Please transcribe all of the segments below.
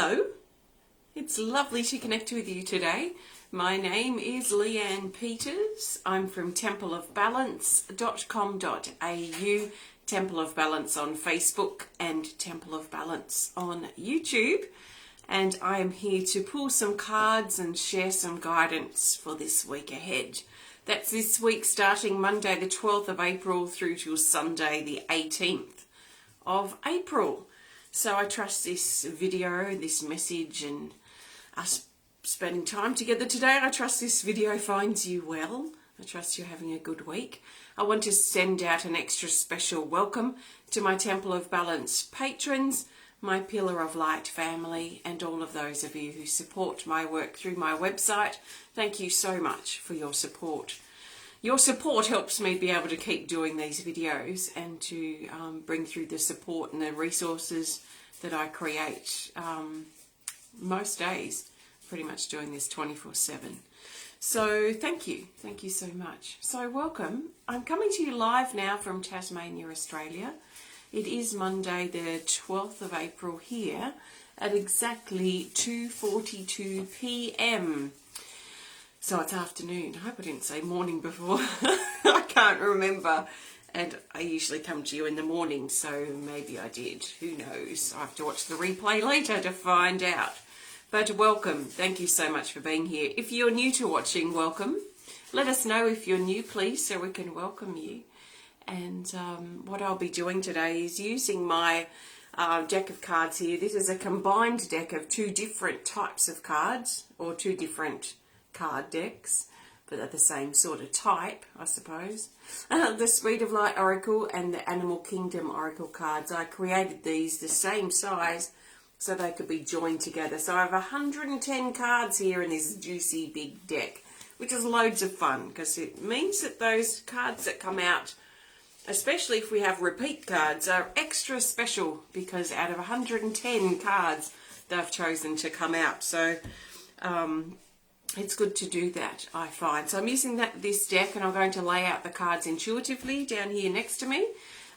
Hello, it's lovely to connect with you today. My name is Leanne Peters. I'm from templeofbalance.com.au, Temple of Balance on Facebook and Temple of Balance on YouTube. And I am here to pull some cards and share some guidance for this week ahead. That's this week starting Monday the 12th of April through till Sunday the 18th of April. So I trust this video, this message and us spending time together today, I trust this video finds you well. I trust you're having a good week. I want to send out an extra special welcome to my Temple of Balance patrons, my Pillar of Light family, and all of those of you who support my work through my website. Thank you so much for your support. Your support helps me be able to keep doing these videos and to bring through the support and the resources that I create most days, pretty much doing this 24/7. So thank you so much. So welcome. I'm coming to you live now from Tasmania, Australia. It is Monday the 12th of April here at exactly 2:42 p.m. So it's afternoon. I hope I didn't say morning before. I can't remember. And I usually come to you in the morning, so maybe I did. Who knows? I have to watch the replay later to find out. But welcome. Thank you so much for being here. If you're new to watching, welcome. Let us know if you're new, please, so we can welcome you. And what I'll be doing today is using my deck of cards here. This is a combined deck of two different types of cards, or two different card decks, but they're the same sort of type, I suppose. The Speed of Light Oracle and the Animal Kingdom Oracle cards. I created these the same size so they could be joined together. So I have 110 cards here in this juicy big deck, which is loads of fun because it means that those cards that come out, especially if we have repeat cards, are extra special because out of 110 cards they've chosen to come out. So it's good to do that, I find. So I'm using this deck, and I'm going to lay out the cards intuitively down here next to me.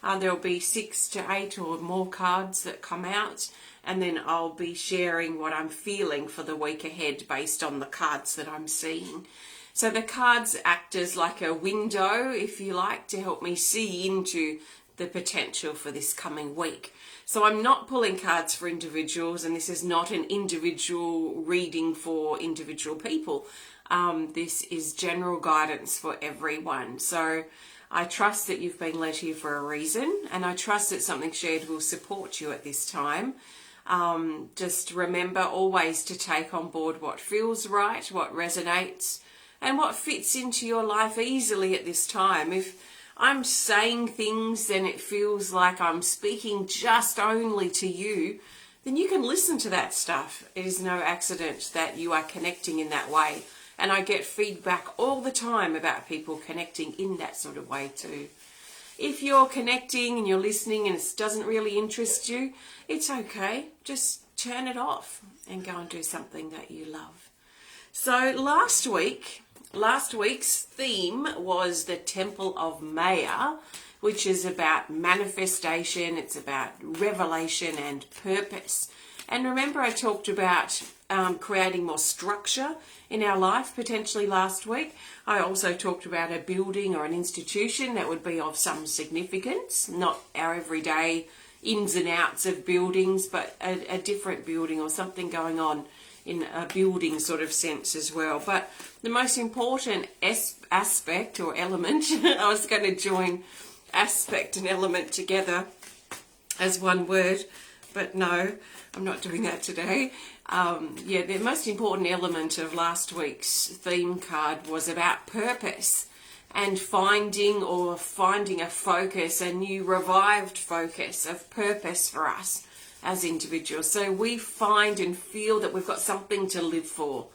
There'll be 6 to 8 or more cards that come out, and then I'll be sharing what I'm feeling for the week ahead based on the cards that I'm seeing. So the cards act as like a window, if you like, to help me see into the potential for this coming week. So I'm not pulling cards for individuals, and this is not an individual reading for individual people. This is general guidance for everyone. So I trust that you've been led here for a reason, and I trust that something shared will support you at this time. Just remember always to take on board what feels right, what resonates, and what fits into your life easily at this time. If I'm saying things and it feels like I'm speaking just only to you, then you can listen to that stuff. It is no accident that you are connecting in that way. And I get feedback all the time about people connecting in that sort of way too. If you're connecting and you're listening and it doesn't really interest you, it's okay. Just turn it off and go and do something that you love. So last week's theme was the Temple of Maya, which is about manifestation, it's about revelation and purpose. And remember I talked about creating more structure in our life potentially last week. I also talked about a building or an institution that would be of some significance, not our everyday ins and outs of buildings, but a different building or something going on in a building sort of sense as well. But the most important aspect or element, I was going to join aspect and element together as one word, but no, I'm not doing that today. The most important element of last week's theme card was about purpose and finding a focus, a new revived focus of purpose for us as individuals. So we find and feel that we've got something to live for.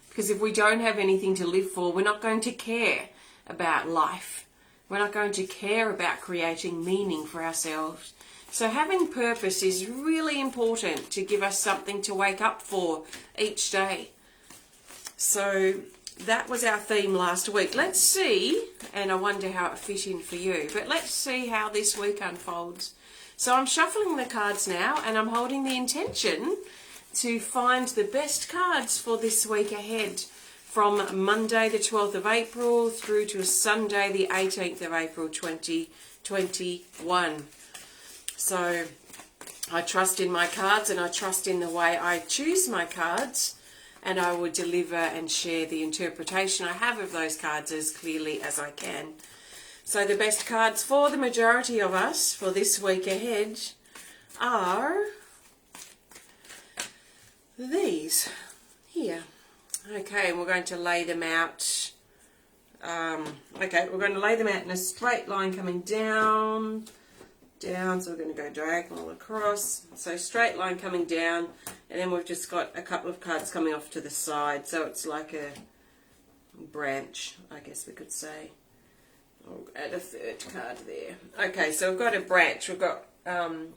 Because if we don't have anything to live for, we're not going to care about life. We're not going to care about creating meaning for ourselves. So having purpose is really important to give us something to wake up for each day. So that was our theme last week. Let's see, and I wonder how it fit in for you, but let's see how this week unfolds. So I'm shuffling the cards now, and I'm holding the intention to find the best cards for this week ahead from Monday the 12th of April through to Sunday the 18th of April 2021. So I trust in my cards and I trust in the way I choose my cards, and I will deliver and share the interpretation I have of those cards as clearly as I can. So the best cards for the majority of us for this week ahead are these here. Okay, we're going to lay them out. Okay, we're going to lay them out in a straight line coming down, so we're going to go diagonal across. So straight line coming down, and then we've just got a couple of cards coming off to the side. So it's like a branch, I guess we could say. I'll add a third card there. Okay, so we've got a branch. We've got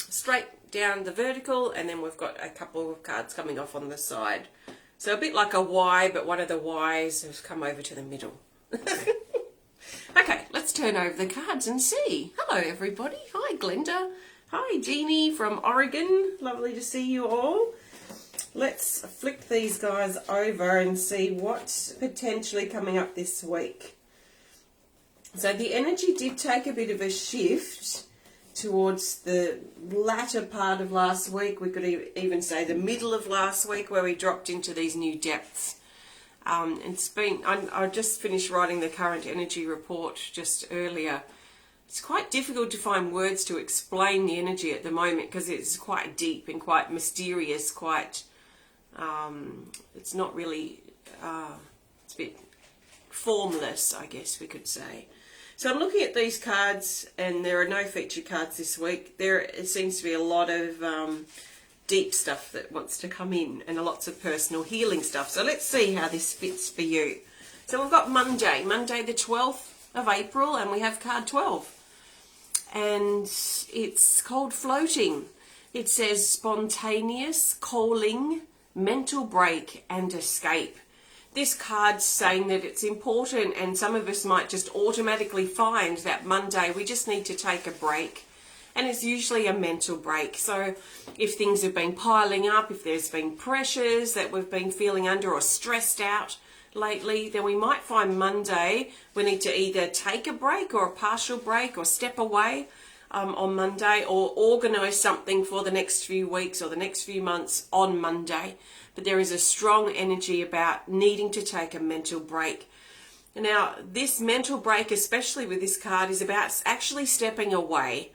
straight down the vertical, and then we've got a couple of cards coming off on the side. So a bit like a Y, but one of the Y's has come over to the middle. Okay, let's turn over the cards and see. Hello everybody. Hi Glenda. Hi Jeannie from Oregon. Lovely to see you all. Let's flick these guys over and see what's potentially coming up this week. So the energy did take a bit of a shift towards the latter part of last week. We could even say the middle of last week, where we dropped into these new depths. It's been, I just finished writing the current energy report just earlier. It's quite difficult to find words to explain the energy at the moment because it's quite deep and quite mysterious, quite, it's not really, it's a bit formless, I guess we could say. So I'm looking at these cards, and there are no featured cards this week. It seems to be a lot of deep stuff that wants to come in, and lots of personal healing stuff. So let's see how this fits for you. So we've got Monday the 12th of April, and we have card 12. And it's called Floating. It says spontaneous, calling, mental break, and escape. This card's saying that it's important, and some of us might just automatically find that Monday we just need to take a break, and it's usually a mental break. So if things have been piling up, if there's been pressures that we've been feeling under or stressed out lately, then we might find Monday we need to either take a break or a partial break or step away on Monday, or organise something for the next few weeks or the next few months on Monday. But there is a strong energy about needing to take a mental break. Now, this mental break, especially with this card, is about actually stepping away.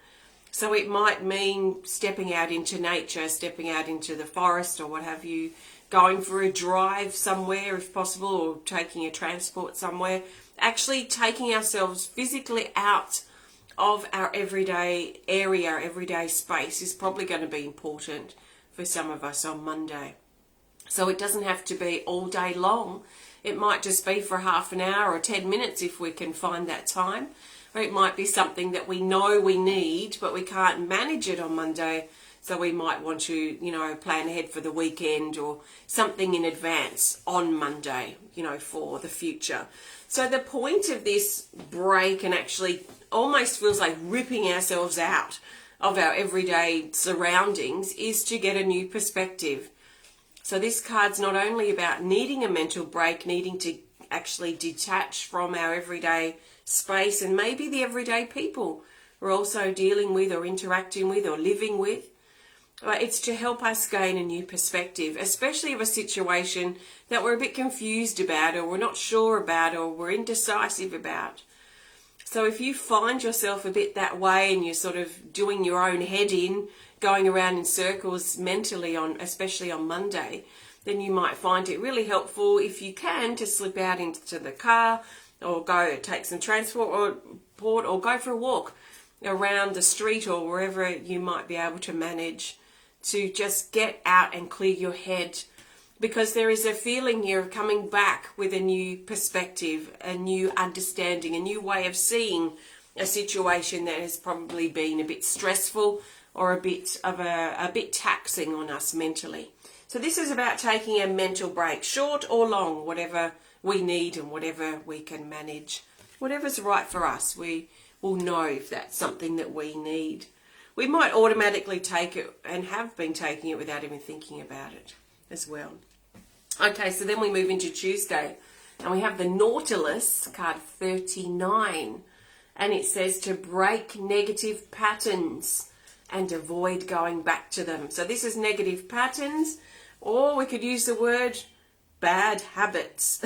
So it might mean stepping out into nature, stepping out into the forest or what have you, going for a drive somewhere if possible, or taking a transport somewhere. Actually taking ourselves physically out of our everyday area, everyday space is probably going to be important for some of us on Monday. So it doesn't have to be all day long. It might just be for half an hour or 10 minutes if we can find that time. Or it might be something that we know we need, but we can't manage it on Monday. So we might want to, plan ahead for the weekend or something in advance on Monday, for the future. So the point of this break, and actually almost feels like ripping ourselves out of our everyday surroundings, is to get a new perspective. So this card's not only about needing a mental break, needing to actually detach from our everyday space and maybe the everyday people we're also dealing with or interacting with or living with. It's to help us gain a new perspective, especially of a situation that we're a bit confused about, or we're not sure about, or we're indecisive about. So if you find yourself a bit that way and you're sort of doing your own head in, going around in circles mentally, especially on Monday, then you might find it really helpful, if you can, to slip out into the car or go take some transport or go for a walk around the street or wherever you might be able to manage, to just get out and clear your head, because there is a feeling here of coming back with a new perspective, a new understanding, a new way of seeing a situation that has probably been a bit stressful or a bit taxing on us mentally. So this is about taking a mental break, short or long, whatever we need and whatever we can manage. Whatever's right for us, we will know if that's something that we need. We might automatically take it and have been taking it without even thinking about it. as well. Okay, so then we move into Tuesday, and we have the Nautilus, card 39, and it says to break negative patterns and avoid going back to them. So this is negative patterns, or we could use the word bad habits.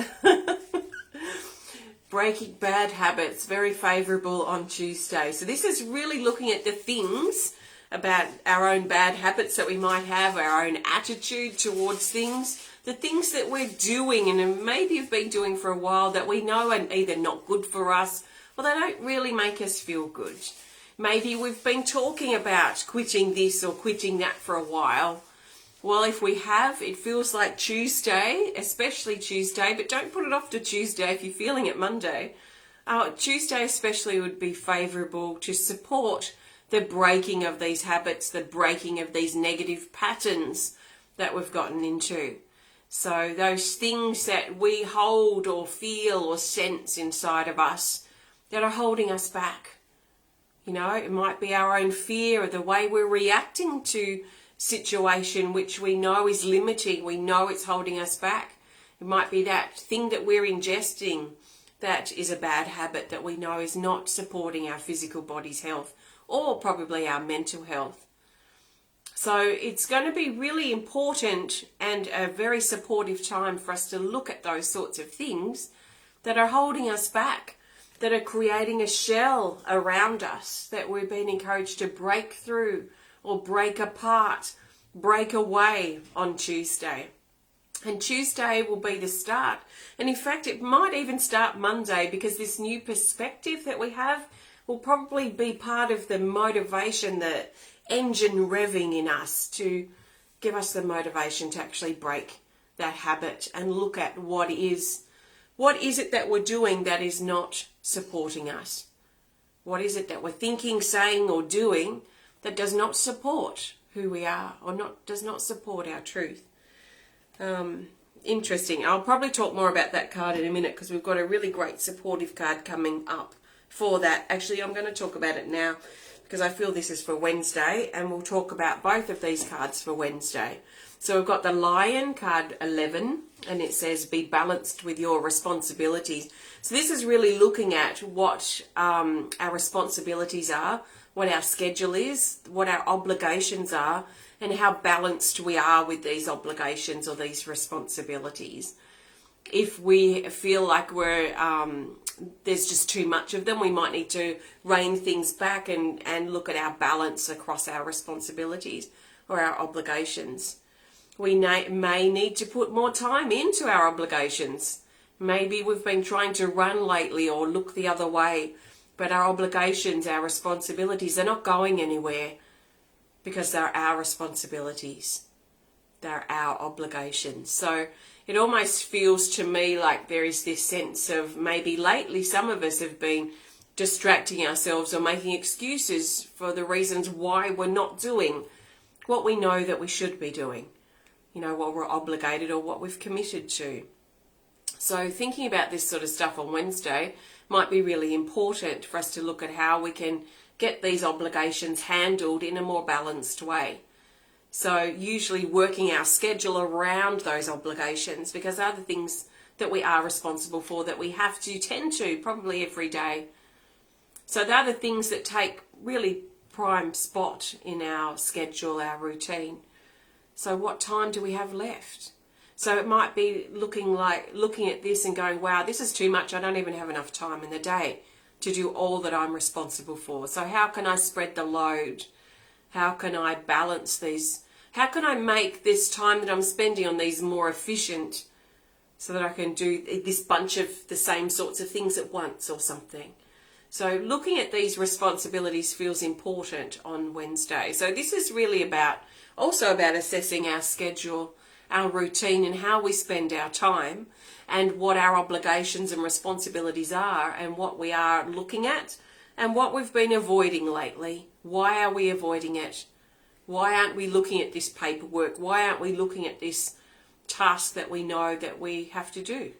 Breaking bad habits, very favourable on Tuesday. So this is really looking at the things about our own bad habits that we might have, our own attitude towards things, the things that we're doing and maybe have been doing for a while that we know are either not good for us or they don't really make us feel good. Maybe we've been talking about quitting this or quitting that for a while. Well, if we have, it feels like Tuesday, especially Tuesday, but don't put it off to Tuesday if you're feeling it Monday. Tuesday especially would be favourable to support the breaking of these habits, the breaking of these negative patterns that we've gotten into. So those things that we hold or feel or sense inside of us that are holding us back. You know, it might be our own fear or the way we're reacting to situation which we know is limiting, we know it's holding us back. It might be that thing that we're ingesting that is a bad habit that we know is not supporting our physical body's health or probably our mental health. So it's going to be really important and a very supportive time for us to look at those sorts of things that are holding us back, that are creating a shell around us that we're being encouraged to break through or break apart, break away on Tuesday. And Tuesday will be the start. And in fact, it might even start Monday, because this new perspective that we have will probably be part of the motivation, the engine revving in us to give us the motivation to actually break that habit and look at what is it that we're doing that is not supporting us? What is it that we're thinking, saying or doing that does not support who we are or does not support our truth? Interesting. I'll probably talk more about that card in a minute, because we've got a really great supportive card coming up for that. Actually, I'm going to talk about it now because I feel this is for Wednesday, and we'll talk about both of these cards for Wednesday. So we've got the Lion, card 11, and it says be balanced with your responsibilities. So this is really looking at what our responsibilities are, what our schedule is, what our obligations are, and how balanced we are with these obligations or these responsibilities. If we feel like there's just too much of them, we might need to rein things back and look at our balance across our responsibilities or our obligations. We may need to put more time into our obligations. Maybe we've been trying to run lately or look the other way, but our obligations, our responsibilities, they're not going anywhere because they're our responsibilities. They're our obligations. So it almost feels to me like there is this sense of maybe lately some of us have been distracting ourselves or making excuses for the reasons why we're not doing what we know that we should be doing. You know, what we're obligated or what we've committed to. So thinking about this sort of stuff on Wednesday might be really important for us to look at how we can get these obligations handled in a more balanced way. So usually working our schedule around those obligations, because they're the things that we are responsible for, that we have to tend to probably every day. So they're the things that take really prime spot in our schedule, our routine. So what time do we have left? So it might be looking at this and going, wow, this is too much. I don't even have enough time in the day to do all that I'm responsible for. So how can I spread the load? How can I balance these? How can I make this time that I'm spending on these more efficient so that I can do this bunch of the same sorts of things at once or something? So looking at these responsibilities feels important on Wednesday. So this is really also about assessing our schedule, our routine, and how we spend our time, and what our obligations and responsibilities are, and what we are looking at, and what we've been avoiding lately. Why are we avoiding it? Why aren't we looking at this paperwork? Why aren't we looking at this task that we know that we have to do?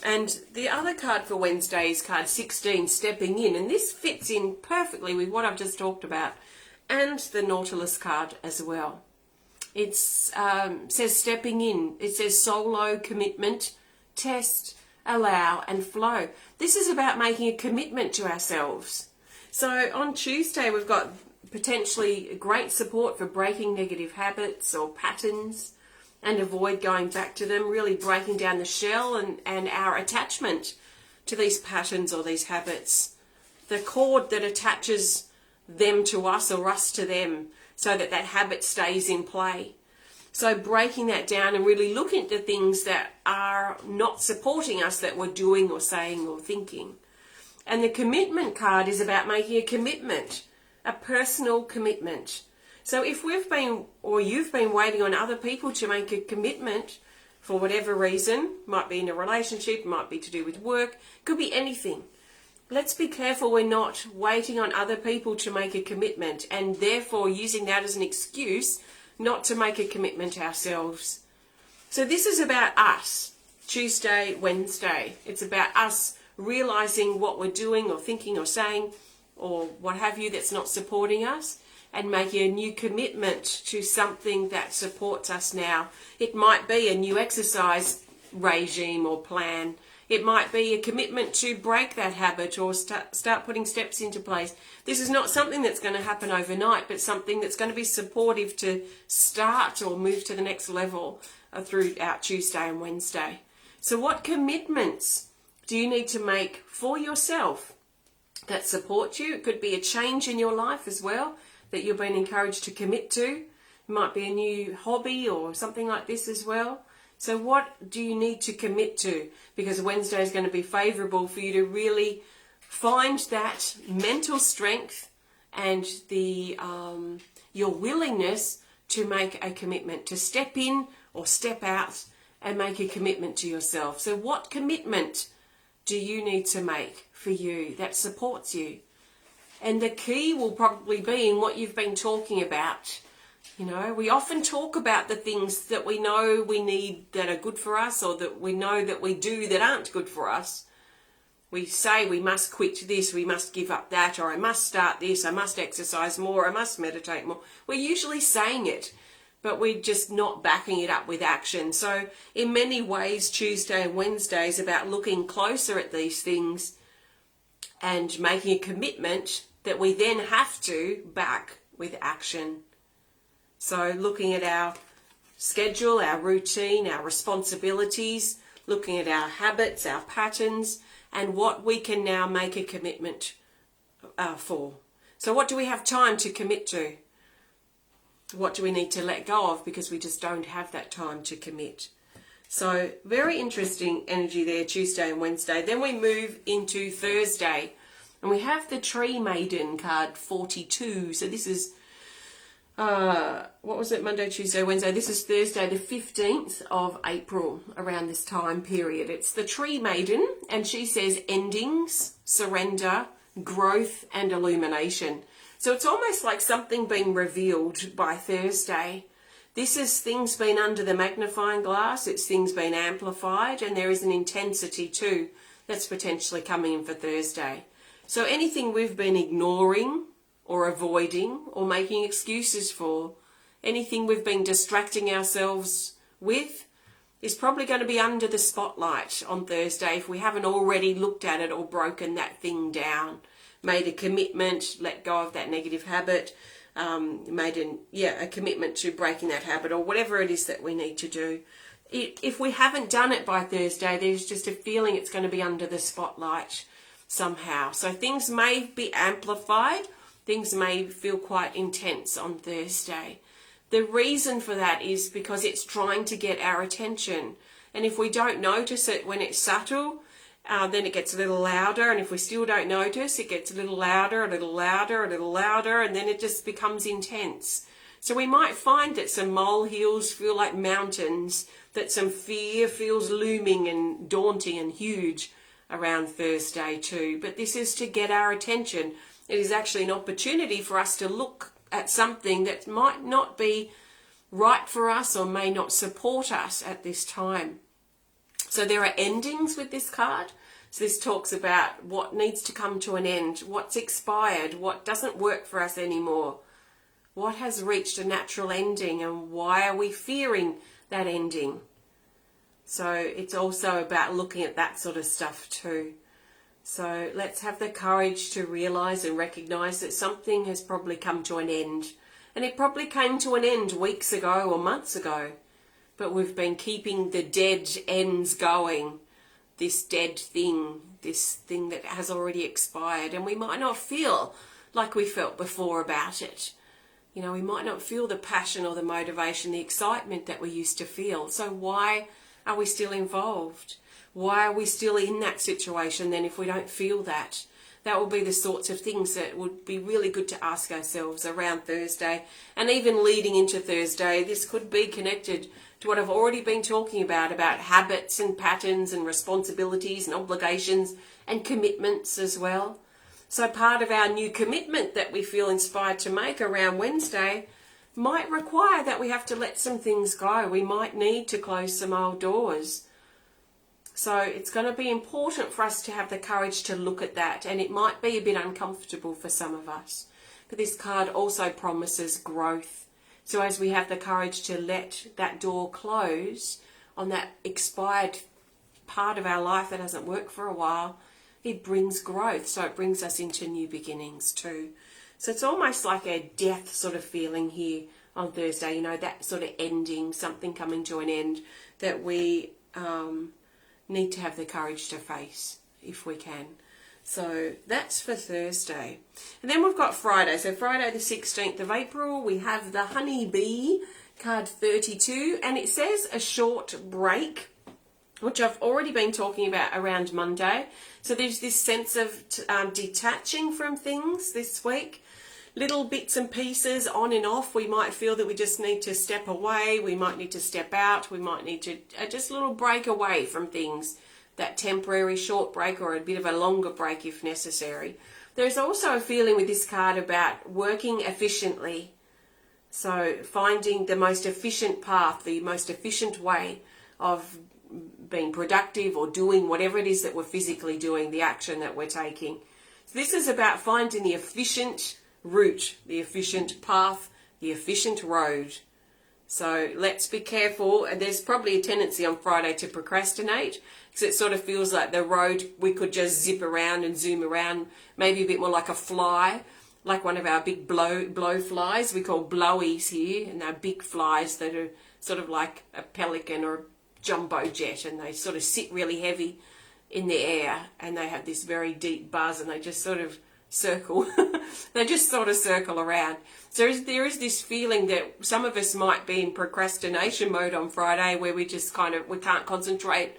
And the other card for Wednesday is card 16, stepping in. And this fits in perfectly with what I've just talked about, and the Nautilus card as well. It says stepping in. It says solo, commitment, test, allow, and flow. This is about making a commitment to ourselves. So on Tuesday, we've got potentially great support for breaking negative habits or patterns and avoid going back to them, really breaking down the shell and our attachment to these patterns or these habits. The cord that attaches them to us or us to them so that that habit stays in play. So breaking that down and really looking at the things that are not supporting us that we're doing or saying or thinking. And the commitment card is about making a commitment, a personal commitment. So if we've been, or you've been waiting on other people to make a commitment for whatever reason, might be in a relationship, might be to do with work, could be anything. Let's be careful we're not waiting on other people to make a commitment and therefore using that as an excuse not to make a commitment ourselves. So this is about us, Tuesday, Wednesday. It's about us realizing what we're doing or thinking or saying or what have you that's not supporting us and making a new commitment to something that supports us now. It might be a new exercise regime or plan. It might be a commitment to break that habit or start putting steps into place. This is not something that's going to happen overnight, but something that's going to be supportive to start or move to the next level throughout Tuesday and Wednesday. So what commitments do you need to make for yourself that support you? It could be a change in your life as well that you've been encouraged to commit to. It might be a new hobby or something like this as well. So what do you need to commit to? Because Wednesday is going to be favourable for you to really find that mental strength and the your willingness to make a commitment, to step in or step out and make a commitment to yourself. So what commitment do you need to make for you that supports you? And the key will probably be in what you've been talking about. You know, we often talk about the things that we know we need that are good for us or that we know that we do that aren't good for us. We say we must quit this, we must give up that, or I must start this, I must exercise more, I must meditate more. We're usually saying it, but we're just not backing it up with action. So in many ways, Tuesday and Wednesday is about looking closer at these things and making a commitment that we then have to back with action. So looking at our schedule, our routine, our responsibilities, looking at our habits, our patterns, and what we can now make a commitment for. So what do we have time to commit to? What do we need to let go of because we just don't have that time to commit? So very interesting energy there, Tuesday and Wednesday. Then we move into Thursday. And we have the Tree Maiden card 42. So this is, what was it, Monday, Tuesday, Wednesday? This is Thursday, the 15th of April, around this time period. It's the Tree Maiden, and she says endings, surrender, growth, and illumination. So it's almost like something being revealed by Thursday. This is things being under the magnifying glass, it's things being amplified, and there is an intensity too that's potentially coming in for Thursday. So anything we've been ignoring or avoiding or making excuses for, anything we've been distracting ourselves with, is probably going to be under the spotlight on Thursday if we haven't already looked at it or broken that thing down, made a commitment, let go of that negative habit, made a commitment to breaking that habit or whatever it is that we need to do. If we haven't done it by Thursday, there's just a feeling it's going to be under the spotlight somehow. So things may be amplified, things may feel quite intense on Thursday. The reason for that is because it's trying to get our attention. And if we don't notice it when it's subtle, then it gets a little louder. And if we still don't notice, it gets a little louder, a little louder, a little louder, and then it just becomes intense. So we might find that some molehills feel like mountains, that some fear feels looming and daunting and huge around Thursday too. But this is to get our attention. It is actually an opportunity for us to look at something that might not be right for us or may not support us at this time. So there are endings with this card. So this talks about what needs to come to an end, what's expired, what doesn't work for us anymore, What has reached a natural ending, and why are we fearing that ending? So it's also about looking at that sort of stuff too. So let's have the courage to realise and recognise that something has probably come to an end. And it probably came to an end weeks ago or months ago. But we've been keeping the dead ends going. This dead thing, this thing that has already expired. And we might not feel like we felt before about it. You know, we might not feel the passion or the motivation, the excitement that we used to feel. So why are we still involved? Why are we still in that situation then if we don't feel that? That will be the sorts of things that would be really good to ask ourselves around Thursday, and even leading into Thursday. This could be connected to what I've already been talking about habits and patterns and responsibilities and obligations and commitments as well. So part of our new commitment that we feel inspired to make around Wednesday might require that we have to let some things go. We might need to close some old doors. So it's going to be important for us to have the courage to look at that, and it might be a bit uncomfortable for some of us. But this card also promises growth. So as we have the courage to let that door close on that expired part of our life that hasn't worked for a while, it brings growth. So it brings us into new beginnings too. So it's almost like a death sort of feeling here on Thursday, you know, that sort of ending, something coming to an end that we need to have the courage to face if we can. So that's for Thursday. And then we've got Friday. So Friday the 16th of April, we have the Honeybee, card 32, and it says a short break, which I've already been talking about around Monday. So there's this sense of detaching from things this week. Little bits and pieces on and off. We might feel that we just need to step away. We might need to step out. We might need to just a little break away from things. That temporary short break, or a bit of a longer break if necessary. There's also a feeling with this card about working efficiently. So finding the most efficient path, the most efficient way of being productive or doing whatever it is that we're physically doing, the action that we're taking. So this is about finding the efficient route, the efficient path, the efficient road. So let's be careful. And there's probably a tendency on Friday to procrastinate, because it sort of feels like the road we could just zip around and zoom around, maybe a bit more like a fly, like one of our big blow flies. We call blowies here, and they're big flies that are sort of like a pelican or a jumbo jet, and they sort of sit really heavy in the air, and they have this very deep buzz, and they just sort of circle. They just sort of circle around. So there is this feeling that some of us might be in procrastination mode on Friday, where we just we can't concentrate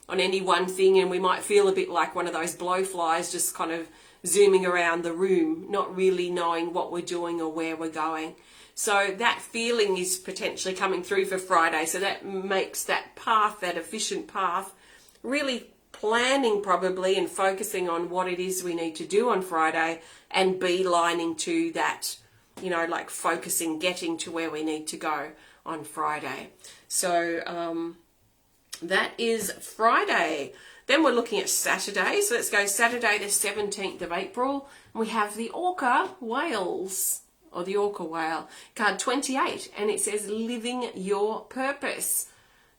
on any one thing, and we might feel a bit like one of those blowflies, just kind of zooming around the room, not really knowing what we're doing or where we're going. So that feeling is potentially coming through for Friday. So that makes that path, that efficient path, really planning probably and focusing on what it is we need to do on Friday, and beelining to that, you know, like focusing, getting to where we need to go on Friday. So that is Friday. Then we're looking at Saturday. So let's go Saturday the 17th of April. We have the Orca Whales, or the Orca Whale, card 28, and it says living your purpose.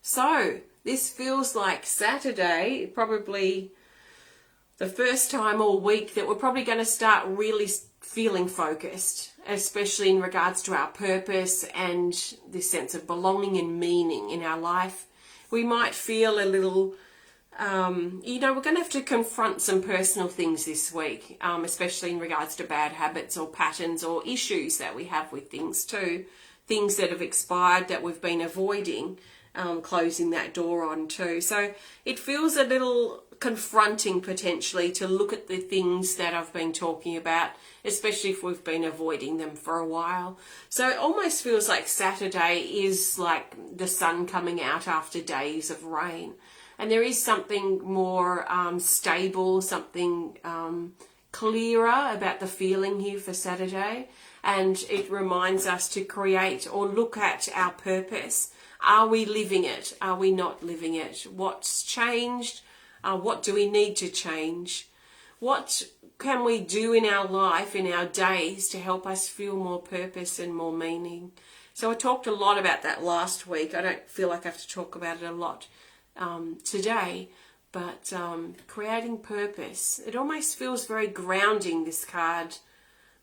So this feels like Saturday, probably the first time all week that we're probably going to start really feeling focused, especially in regards to our purpose and this sense of belonging and meaning in our life. We might feel a little, we're going to have to confront some personal things this week, especially in regards to bad habits or patterns or issues that we have with things too, things that have expired that we've been avoiding. Closing that door on too. So it feels a little confronting potentially to look at the things that I've been talking about, especially if we've been avoiding them for a while. So it almost feels like Saturday is like the sun coming out after days of rain. And there is something more stable, something clearer about the feeling here for Saturday. And it reminds us to create or look at our purpose. Are we living it? Are we not living it? What's changed? What do we need to change? What can we do in our life, in our days, to help us feel more purpose and more meaning? So I talked a lot about that last week. I don't feel like I have to talk about it a lot today, but creating purpose. It almost feels very grounding, this card,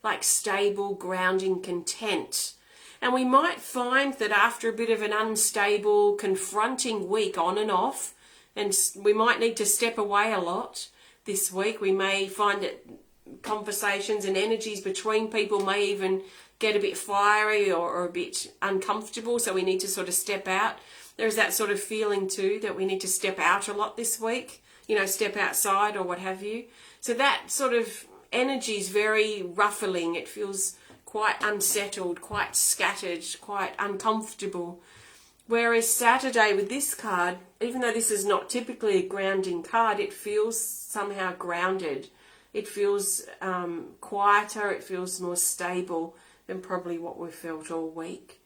like stable, grounding, content. And we might find that after a bit of an unstable, confronting week on and off, and we might need to step away a lot this week. We may find that conversations and energies between people may even get a bit fiery or a bit uncomfortable, so we need to sort of step out. There's that sort of feeling too that we need to step out a lot this week, you know, step outside or what have you. So that sort of energy is very ruffling. It feels quite unsettled, quite scattered, quite uncomfortable. Whereas Saturday with this card, even though this is not typically a grounding card, it feels somehow grounded. It feels quieter, it feels more stable than probably what we've felt all week.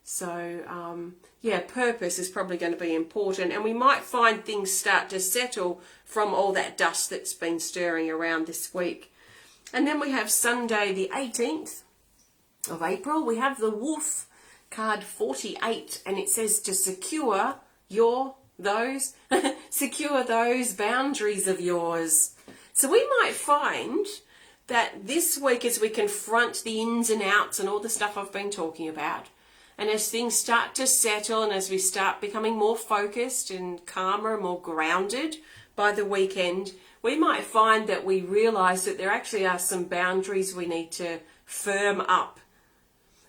So, yeah, purpose is probably going to be important. And we might find things start to settle from all that dust that's been stirring around this week. And then we have Sunday the 18th of April. We have the Wolf card 48, and it says to secure secure those boundaries of yours. So we might find that this week, as we confront the ins and outs and all the stuff I've been talking about, and as things start to settle and as we start becoming more focused and calmer and more grounded by the weekend, we might find that we realise that there actually are some boundaries we need to firm up.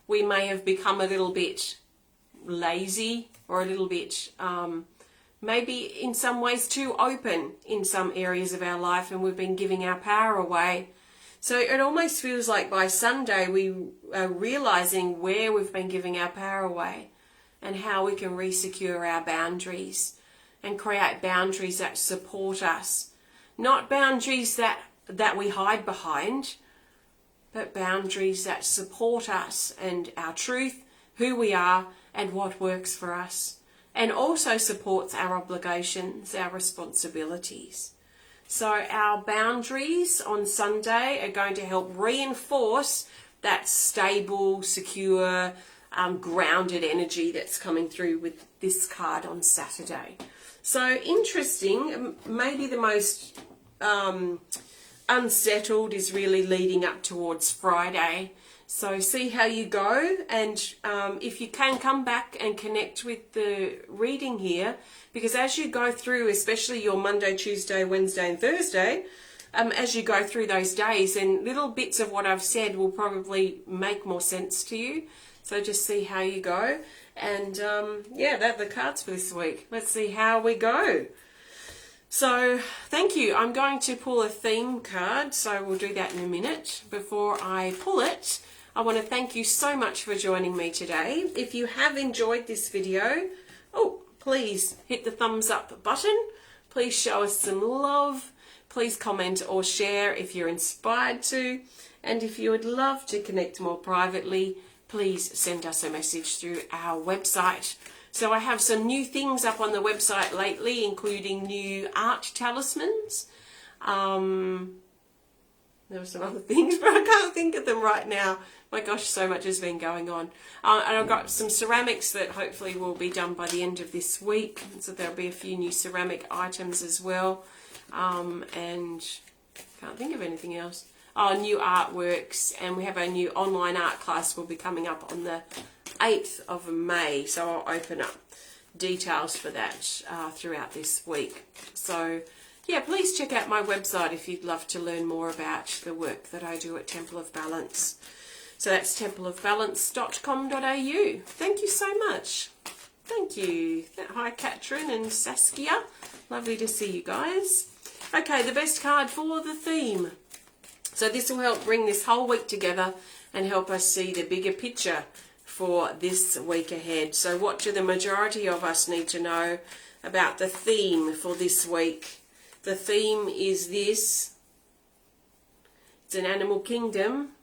We may have become a little bit lazy or a little bit maybe in some ways too open in some areas of our life, and we've been giving our power away. So it almost feels like by Sunday we are realising where we've been giving our power away and how we can re-secure our boundaries and create boundaries that support us. Not boundaries that we hide behind, but boundaries that support us and our truth, who we are and what works for us, and also supports our obligations, our responsibilities. So our boundaries on Sunday are going to help reinforce that stable, secure, grounded energy that's coming through with this card on Saturday. So interesting, maybe the most unsettled is really leading up towards Friday. So see how you go, and if you can, come back and connect with the reading here, because as you go through, especially your Monday, Tuesday, Wednesday and Thursday, as you go through those days, and little bits of what I've said will probably make more sense to you. So just see how you go, and yeah, that's the cards for this week. Let's see how we go. So thank you. I'm going to pull a theme card, so we'll do that in a minute. Before I pull it, I want to thank you so much for joining me today. If you have enjoyed this video, please hit the thumbs up button. Please show us some love. Please comment or share if you're inspired to. And if you would love to connect more privately, please send us a message through our website. So I have some new things up on the website lately, including new art talismans. There were some other things, but I can't think of them right now. My gosh, so much has been going on. And I've got some ceramics that hopefully will be done by the end of this week. So there'll be a few new ceramic items as well. And can't think of anything else. New artworks. And we have a new online art class will be coming up on the 8th of May. So I'll open up details for that throughout this week. So yeah, please check out my website if you'd love to learn more about the work that I do at Temple of Balance. So that's templeofbalance.com.au. Thank you so much. Thank you. Hi, Katrin and Saskia. Lovely to see you guys. Okay, the best card for the theme. So this will help bring this whole week together and help us see the bigger picture for this week ahead. So what do the majority of us need to know about the theme for this week? The theme is this. It's an animal kingdom,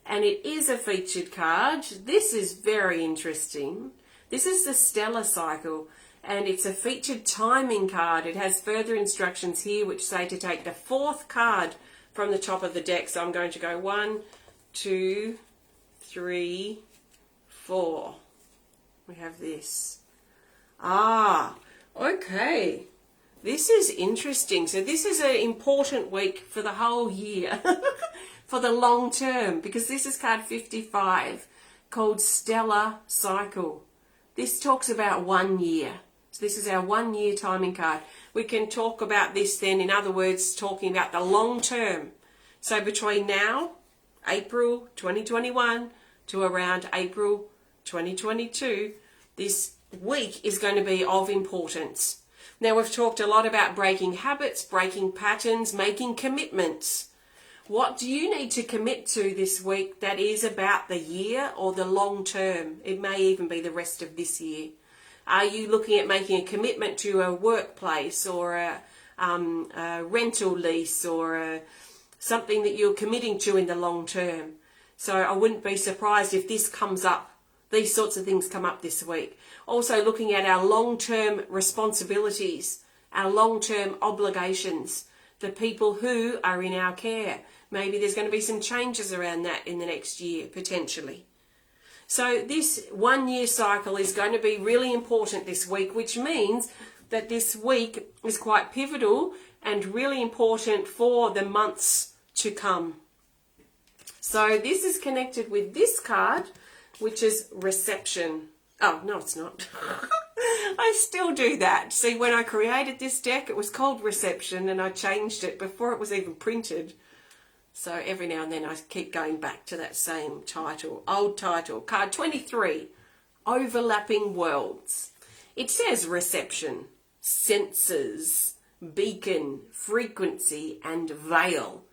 and it is a featured card. This is very interesting. This is the stellar cycle, and it's a featured timing card. It has further instructions here which say to take the fourth card from the top of the deck. So I'm going to go 1, 2, 3, 4. We have this. Okay. This is interesting. So this is an important week for the whole year, for the long term, because this is card 55, called Stellar Cycle. This talks about 1 year. So this is our 1 year timing card. We can talk about this then, in other words, talking about the long term. So between now, April 2021, to around April 2022, this week is going to be of importance. Now, we've talked a lot about breaking habits, breaking patterns, making commitments. What do you need to commit to this week that is about the year or the long term? It may even be the rest of this year. Are you looking at making a commitment to a workplace or a rental lease or something that you're committing to in the long term? So I wouldn't be surprised if this comes up. These sorts of things come up this week. Also looking at our long-term responsibilities, our long-term obligations, the people who are in our care. Maybe there's going to be some changes around that in the next year, potentially. So this 1 year cycle is going to be really important this week, which means that this week is quite pivotal and really important for the months to come. So this is connected with this card, which is reception. Oh, no, it's not. I still do that. See, when I created this deck, it was called Reception, and I changed it before it was even printed. So every now and then I keep going back to that same title, old title. Card 23, Overlapping Worlds. It says reception, senses, beacon, frequency, and veil.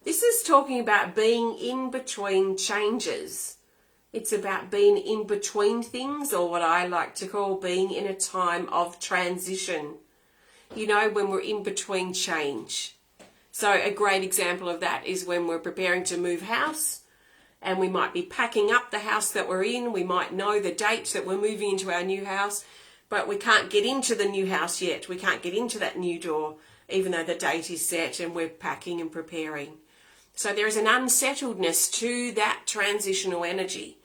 This is talking about being in between changes. It's about being in between things, or what I like to call being in a time of transition. You know, when we're in between change. So a great example of that is when we're preparing to move house and we might be packing up the house that we're in. We might know the date that we're moving into our new house, but we can't get into the new house yet. We can't get into that new door, even though the date is set and we're packing and preparing. So there is an unsettledness to that transitional energy.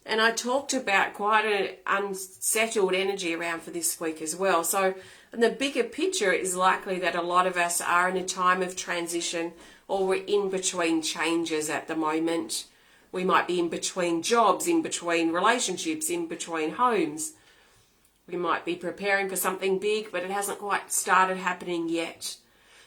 And I talked about quite an unsettled energy around for this week as well. So the bigger picture is likely that a lot of us are in a time of transition, or we're in between changes at the moment. We might be in between jobs, in between relationships, in between homes. We might be preparing for something big, but it hasn't quite started happening yet.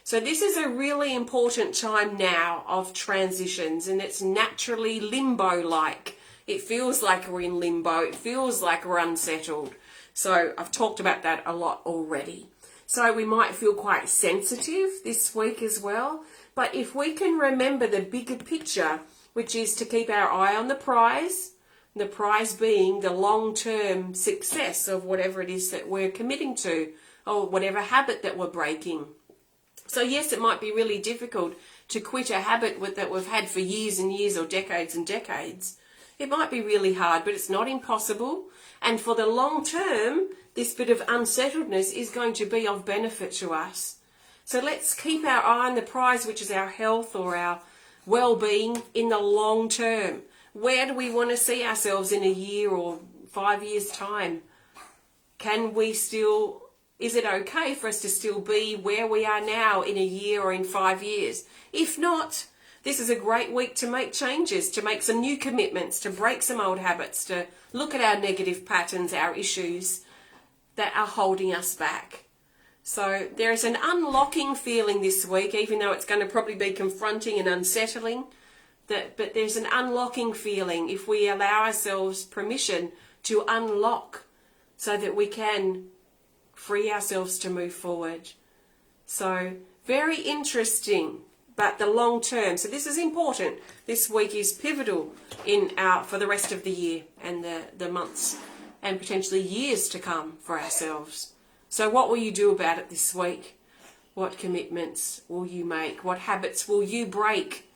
So this is a really important time now of transitions, and it's naturally limbo-like. It feels like we're in limbo. It feels like we're unsettled. So I've talked about that a lot already. So we might feel quite sensitive this week as well. But if we can remember the bigger picture, which is to keep our eye on the prize being the long-term success of whatever it is that we're committing to, or whatever habit that we're breaking. So yes, it might be really difficult to quit a habit that we've had for years and years or decades and decades. It might be really hard, but it's not impossible. And for the long term, this bit of unsettledness is going to be of benefit to us. So let's keep our eye on the prize, which is our health or our well-being in the long term. Where do we want to see ourselves in a year or 5 years' time? Is it okay for us to still be where we are now in a year or in 5 years? If not, this is a great week to make changes, to make some new commitments, to break some old habits, to look at our negative patterns, our issues that are holding us back. So there is an unlocking feeling this week, even though it's going to probably be confronting and unsettling. But there's an unlocking feeling if we allow ourselves permission to unlock so that we can free ourselves to move forward. So very interesting. But the long term, so this is important. This week is pivotal for the rest of the year and the months and potentially years to come for ourselves. So what will you do about it this week? What commitments will you make? What habits will you break?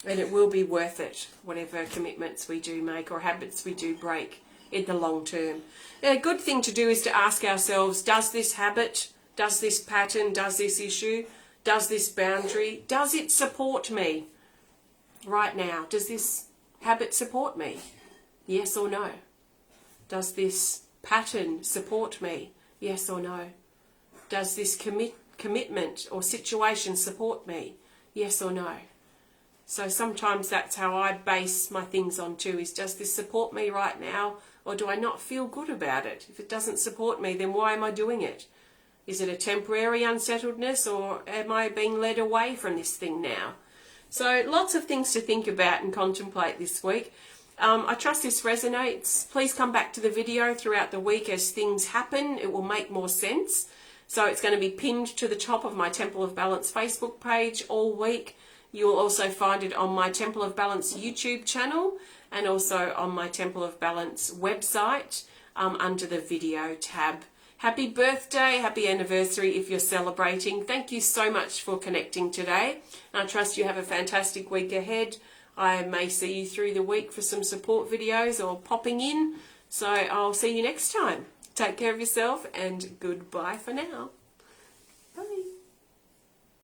And it will be worth it, whatever commitments we do make or habits we do break. in the long term. A good thing to do is to ask ourselves, does this habit, does this pattern, does this issue, does this boundary, does it support me right now? Does this habit support me? Yes or no? Does this pattern support me? Yes or no? Does this commitment or situation support me? Yes or no? So sometimes that's how I base my things on too, is does this support me right now, or do I not feel good about it? If it doesn't support me, then why am I doing it? Is it a temporary unsettledness, or am I being led away from this thing now? So lots of things to think about and contemplate this week. I trust this resonates. Please come back to the video throughout the week as things happen. It will make more sense. So it's going to be pinned to the top of my Temple of Balance Facebook page all week. You'll also find it on my Temple of Balance YouTube channel and also on my Temple of Balance website under the video tab. Happy birthday, happy anniversary if you're celebrating. Thank you so much for connecting today. I trust you have a fantastic week ahead. I may see you through the week for some support videos or popping in. So I'll see you next time. Take care of yourself and goodbye for now.